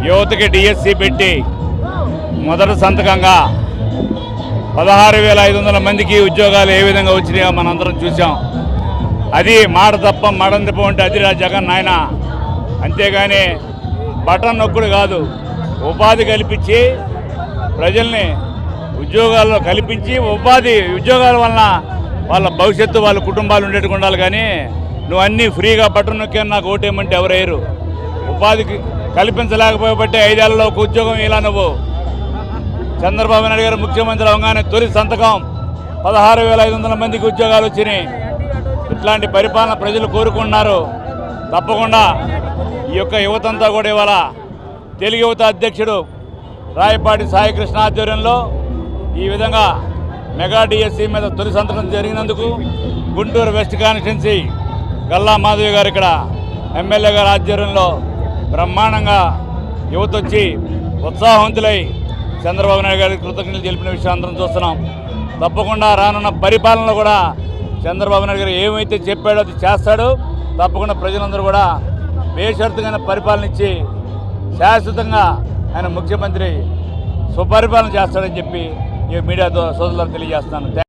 యువతకి డిఎస్సి పెట్టి మొదటి సంతకంగా 16,500 మందికి ఉద్యోగాలు ఏ విధంగా వచ్చినాయో మనందరం చూసాం. అది మాట తప్ప మడందిప్ప ఉంటే అదిరా జగన్ నాయన. అంతేగాని బటన్ నొక్కుడు కాదు, ఉపాధి కల్పించి ప్రజల్ని ఉద్యోగాల్లో కల్పించి ఉద్యోగాల వలన వాళ్ళ భవిష్యత్తు వాళ్ళ కుటుంబాలు ఉండేట్టుకు ఉండాలి. కానీ నువ్వు అన్నీ ఫ్రీగా బటన్ నొక్కాను నాకు ఓటేయమంటే ఎవరయ్యారు? ఉపాధికి కల్పించలేకపోబట్టే 5 ఏళ్లలో ఒక ఉద్యోగం ఇలా నువ్వు. చంద్రబాబు నాయుడు గారు ముఖ్యమంత్రి అవగానే తొలి సంతకం 16,500 మందికి ఉద్యోగాలు వచ్చినాయి. ఇట్లాంటి పరిపాలన ప్రజలు కోరుకుంటున్నారు. తప్పకుండా ఈ యొక్క యువతంతా కూడా ఇవాళ తెలుగు యువత అధ్యక్షుడు రాయపాటి సాయికృష్ణ ఆధ్వర్యంలో ఈ విధంగా మెగా డిఎస్సి మీద తొలి సంతకం జరిగినందుకు గుంటూరు వెస్ట్ కాన్స్టిట్యున్సీ గల్లా మాధవి గారు ఇక్కడ ఎమ్మెల్యే గారి ఆధ్వర్యంలో బ్రహ్మాండంగా యువత వచ్చి ఉత్సాహవంతులై చంద్రబాబు నాయుడు గారికి కృతజ్ఞతలు తెలిపిన విషయం అందరం చూస్తున్నాం. తప్పకుండా రానున్న పరిపాలనలో కూడా చంద్రబాబు నాయుడు గారు ఏమైతే చెప్పాడో అది చేస్తాడు. తప్పకుండా ప్రజలందరూ కూడా బేషరతుగా పరిపాలన ఇచ్చి శాశ్వతంగా ఆయన ముఖ్యమంత్రి సుపరిపాలన చేస్తాడని చెప్పి ఈ మీడియా సోదరులకు తెలియజేస్తున్నాను.